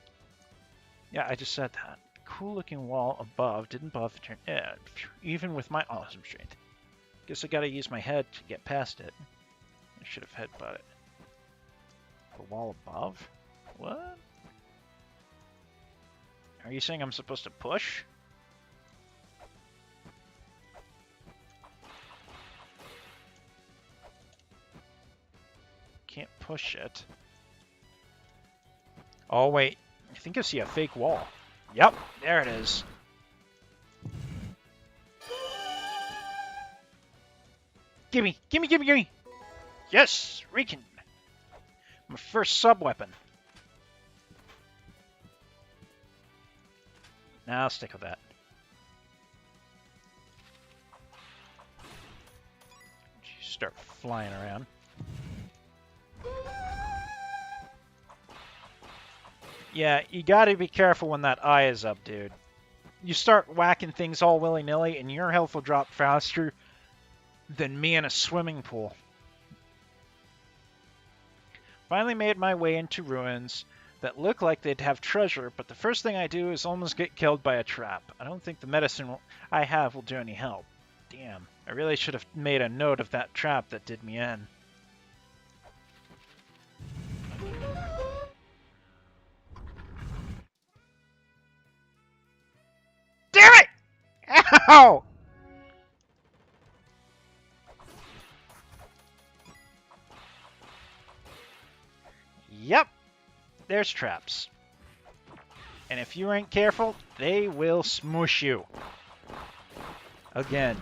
Yeah, I just said that. Cool-looking wall above didn't bother to turn edge, even with my awesome strength. Guess I gotta use my head to get past it. I should have headbutted it. The wall above? What? Are you saying I'm supposed to push? Can't push it. Oh, wait. I think I see a fake wall. Yep, there it is. Gimme, gimme, gimme, gimme! Yes, Riken! My first sub-weapon. Now I'll stick with that. Start flying around. Yeah, you gotta be careful when that eye is up, dude. You start whacking things all willy-nilly, and your health will drop faster than me in a swimming pool. Finally made my way into ruins that look like they'd have treasure, but the first thing I do is almost get killed by a trap. I don't think the medicine I have will do any help. Damn, I really should have made a note of that trap that did me in. Damn it! Ow! Yep, there's traps. And if you ain't careful, they will smush you. Again.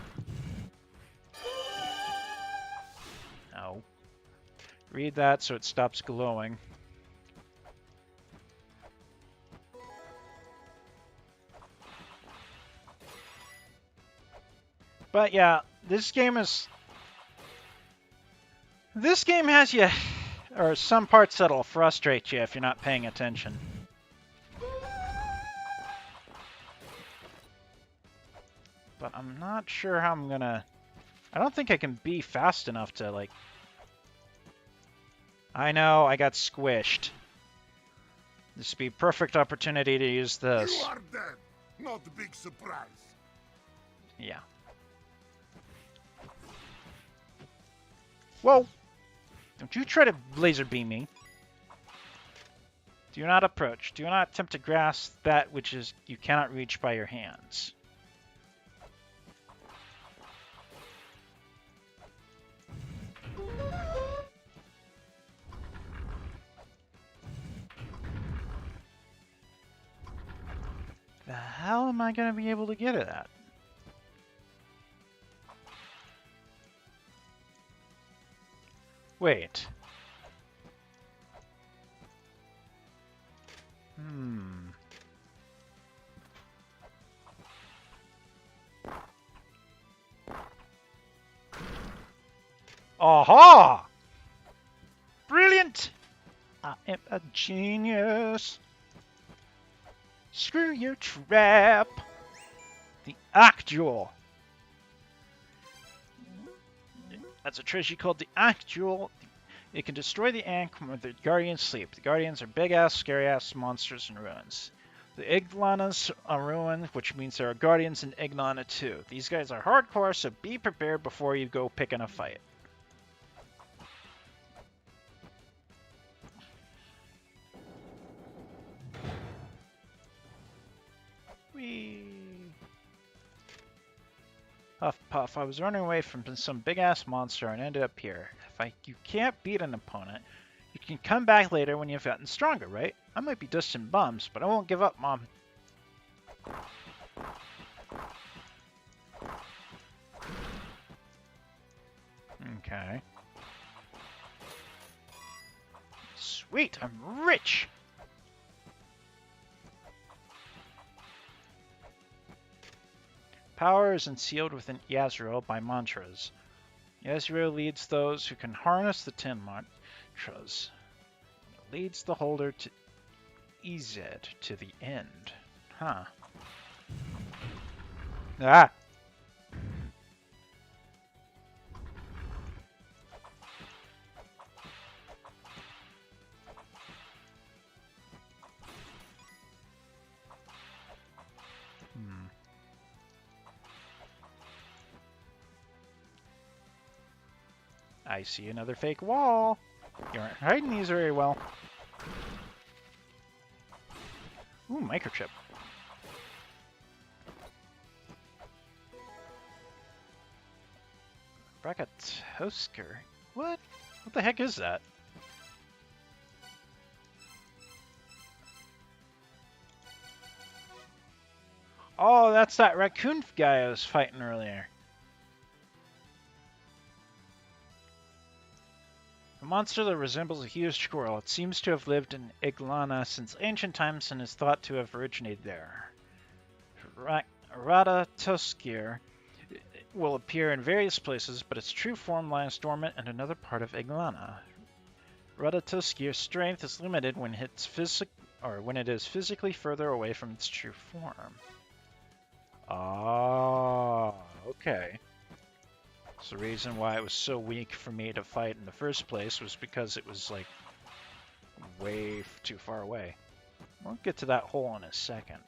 No. Read that so it stops glowing. But yeah, this game has you, or some parts that'll frustrate you if you're not paying attention. But I'm not sure how I'm gonna... I don't think I can be fast enough to, like... I know, I got squished. This would be a perfect opportunity to use this. You are dead. Not a big surprise. Yeah. Whoa! Don't you try to laser beam me. Do not approach. Do not attempt to grasp that which is you cannot reach by your hands. The hell am I going to be able to get at that? Wait. Aha! Brilliant! I am a genius. Screw your trap. The Actual. That's a treasure called the Actual. It can destroy the Ankh when the Guardians sleep. The Guardians are big-ass, scary-ass monsters in ruins. The Iglanas are ruined, which means there are Guardians in Iglana too. These guys are hardcore, so be prepared before you go picking a fight. Whee! Huff puff, I was running away from some big-ass monster and ended up here. You can't beat an opponent, you can come back later when you've gotten stronger, right? I might be distant bums, but I won't give up, Mom. Okay. Sweet, I'm rich! Power is sealed within Yasriel by mantras. Yasriel leads those who can harness the 10 mantras. It leads the holder to Ezed to the end. Huh. Ah! I see another fake wall. You aren't hiding these very well. Ooh, microchip. Brakatosker. What? What the heck is that? Oh, that's that raccoon guy I was fighting earlier. A monster that resembles a huge squirrel. It seems to have lived in Iglana since ancient times and is thought to have originated there. Ratatoskir will appear in various places, but its true form lies dormant in another part of Iglana. Ratatoskir's strength is limited when it is physically further away from its true form. Oh, okay. So the reason why it was so weak for me to fight in the first place was because it was, like, way too far away. We'll get to that hole in a second.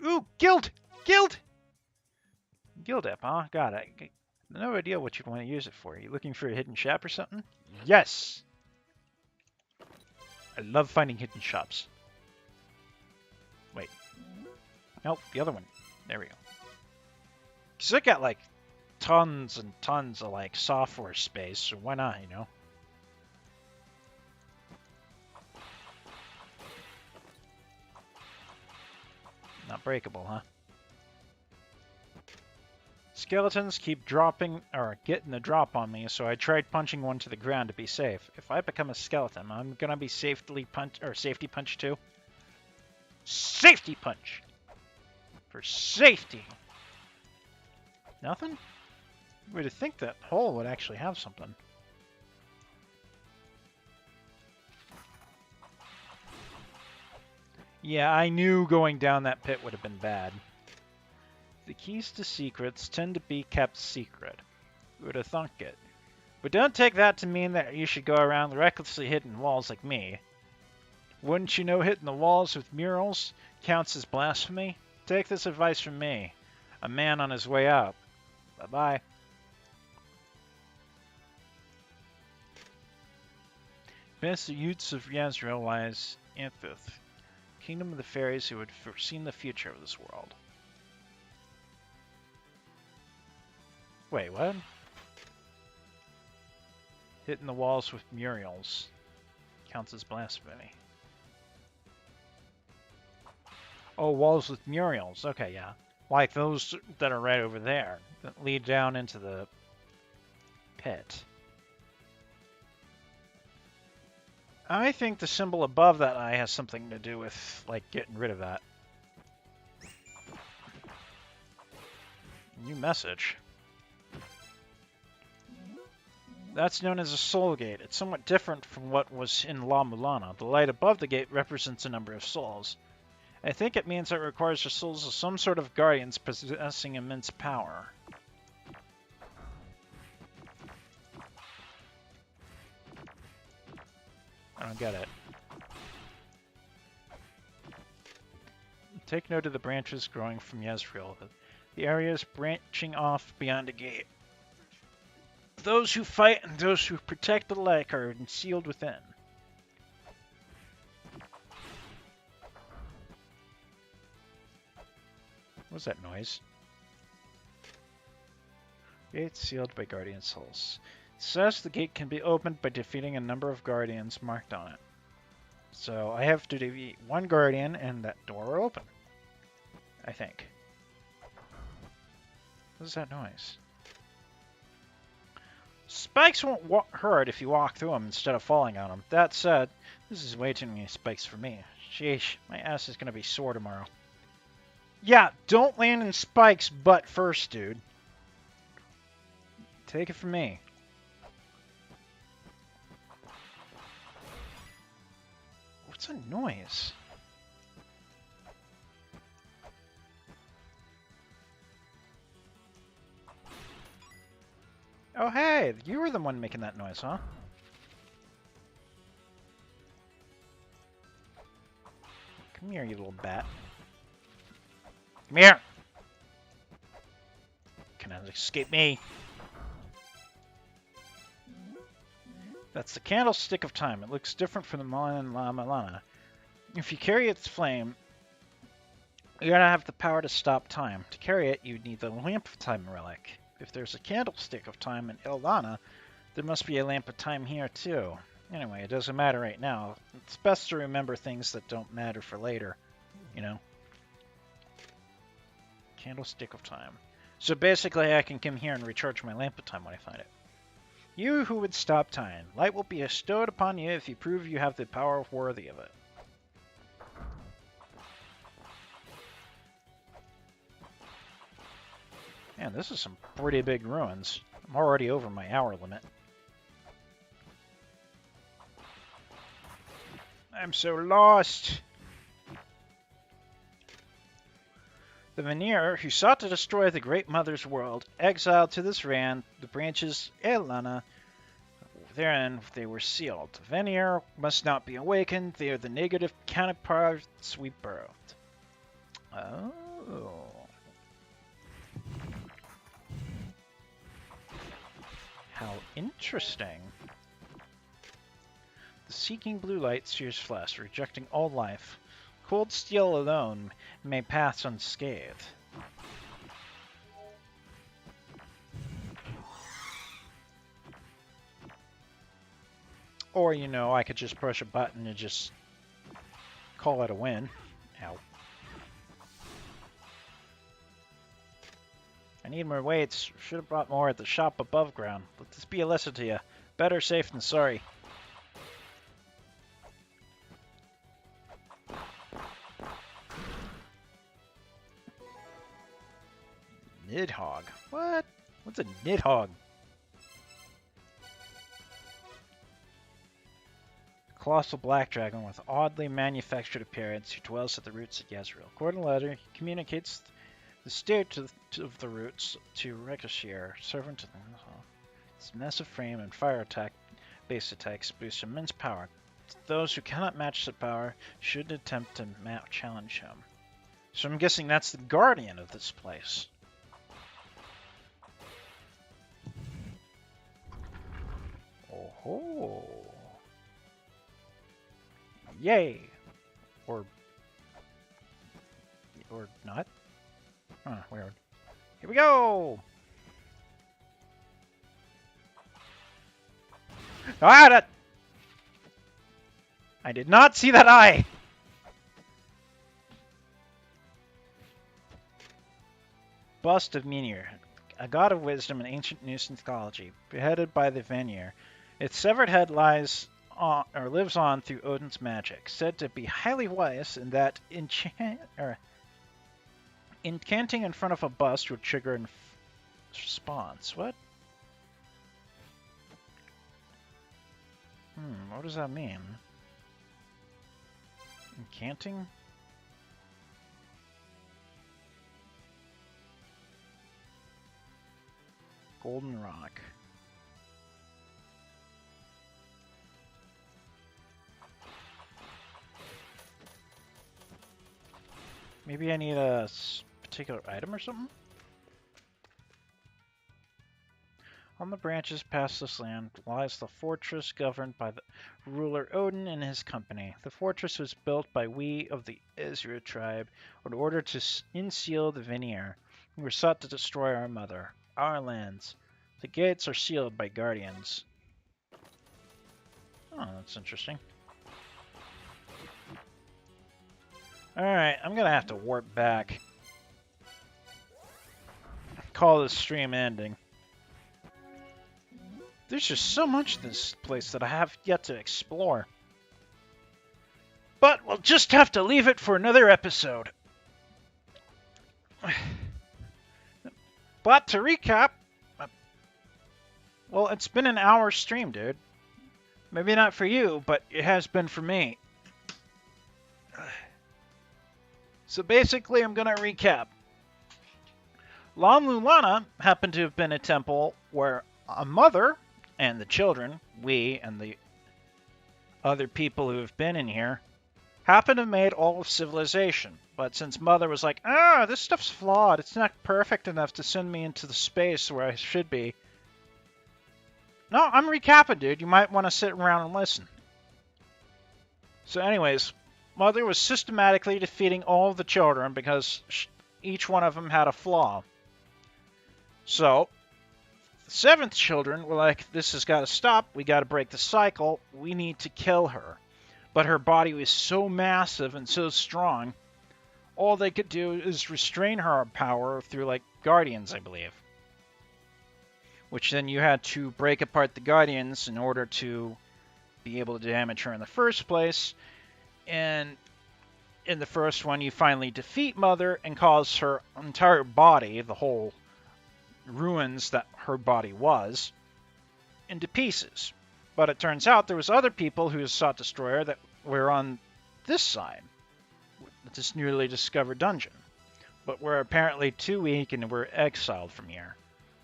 Ooh, Guild! Guild! Guild app, huh? Got it. No idea what you'd want to use it for. Are you looking for a hidden shop or something? Yes! I love finding hidden shops. Wait. Nope, the other one. There we go. Because I got, like, tons and tons of, like, software space, so why not, you know? Not breakable, huh? Skeletons keep dropping, or getting the drop on me, so I tried punching one to the ground to be safe. If I become a skeleton, I'm gonna be safety punch too. Safety punch! For safety. Nothing? Would think that hole would actually have something. Yeah, I knew going down that pit would have been bad. The keys to secrets tend to be kept secret. Who would have thunk it? But don't take that to mean that you should go around recklessly hitting walls like me. Wouldn't you know hitting the walls with murals counts as blasphemy? Take this advice from me, a man on his way out. Bye-bye. Past the Utes of Yazriel lies Anthith, kingdom of the fairies who had foreseen the future of this world. Wait, what? Hitting the walls with murals counts as blasphemy. Oh, walls with murals. Okay, yeah. Like those that are right over there that lead down into the pit. I think the symbol above that eye has something to do with, like, getting rid of that. New message. That's known as a soul gate. It's somewhat different from what was in La-mulana. The light above the gate represents a number of souls. I think it means it requires the souls of some sort of guardians possessing immense power. I don't get it. Take note of the branches growing from Yazriel. The area is branching off beyond a gate. Those who fight and those who protect alike are sealed within. What was that noise? Gate sealed by guardian souls. It says the gate can be opened by defeating a number of guardians marked on it. So I have to defeat one guardian and that door will open. I think. What is that noise? Spikes won't hurt if you walk through them instead of falling on them. That said, this is way too many spikes for me. Sheesh, my ass is going to be sore tomorrow. Yeah, don't land in spikes butt first, dude. Take it from me. What's a noise? Oh, hey, you were the one making that noise, huh? Come here, you little bat. Come here! Cannot escape me. That's the candlestick of time. It looks different from the La-mulana. If you carry its flame, you're gonna have the power to stop time. To carry it, you need the lamp of time relic. If there's a candlestick of time in La-mulana, there must be a lamp of time here too. Anyway, it doesn't matter right now. It's best to remember things that don't matter for later, you know? Candlestick of time. So basically I can come here and recharge my lamp of time when I find it. You who would stop time, light will be bestowed upon you if you prove you have the power worthy of it. Man, this is some pretty big ruins. I'm already over my hour limit. I'm so lost. The Vanir, who sought to destroy the Great Mother's world, exiled to this land, the branches La-mulana, therein they were sealed. The Vanir must not be awakened, they are the negative counterparts we birthed. Oh. How interesting. The seeking blue light sears flesh, rejecting all life. Cold steel alone may pass unscathed. Or, you know, I could just push a button and just call it a win. Ow. I need more weights. Should have brought more at the shop above ground. Let this be a lesson to you. Better safe than sorry. Nidhogg. What? What's a Nidhogg? Colossal black dragon with oddly manufactured appearance who dwells at the roots of Yezreel. According to the letter, he communicates the state of the roots to Rekashir, servant of the Its massive frame and fire attack base attacks boost immense power. Those who cannot match the power should attempt to challenge him. So I'm guessing that's the guardian of this place. Oh ho! Yay! Or not? Huh, weird. Here we go! Ah, that! I did not see that eye! Bust of Menhir, a god of wisdom in ancient Norse mythology, beheaded by the Vanir. Its severed head lives on through Odin's magic, said to be highly wise in that incanting in front of a bust would trigger a response. What? What does that mean? Incanting? Golden rock. Maybe I need a particular item or something? On the branches past this land lies the fortress governed by the ruler Odin and his company. The fortress was built by we of the Ezra tribe in order to unseal the Vanir, who were sought to destroy our mother, our lands. The gates are sealed by guardians. Oh, that's interesting. Alright, I'm gonna have to warp back. Call this stream ending. There's just so much of this place that I have yet to explore. But we'll just have to leave it for another episode. But to recap, well, it's been an hour stream, dude. Maybe not for you, but it has been for me. So basically, I'm going to recap. La-mulana happened to have been a temple where a mother and the children, we and the other people who have been in here, happened to have made all of civilization. But since Mother was like, this stuff's flawed, it's not perfect enough to send me into the space where I should be. No, I'm recapping, dude. You might want to sit around and listen. So anyways, Mother was systematically defeating all of the children because each one of them had a flaw. So, the seventh children were like, this has got to stop. We got to break the cycle. We need to kill her. But her body was so massive and so strong, all they could do is restrain her power through, like, guardians, I believe. Which then you had to break apart the guardians in order to be able to damage her in the first place. And in the first one, you finally defeat Mother and cause her entire body, the whole ruins that her body was, into pieces. But it turns out there was other people who sought to destroy her that were on this side, this newly discovered dungeon, but were apparently too weak and were exiled from here,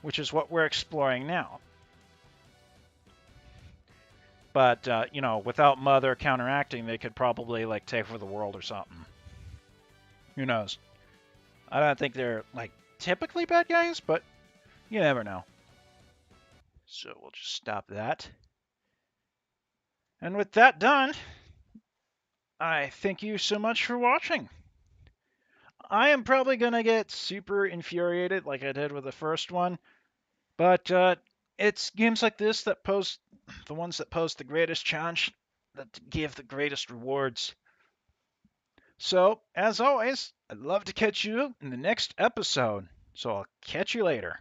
which is what we're exploring now. But, you know, without Mother counteracting, they could probably, like, take over the world or something. Who knows? I don't think they're, like, typically bad guys, but you never know. So we'll just stop that. And with that done, I thank you so much for watching. I am probably going to get super infuriated like I did with the first one, but it's games like this that pose the ones that pose the greatest challenge, that give the greatest rewards. So, as always, I'd love to catch you in the next episode. So I'll catch you later.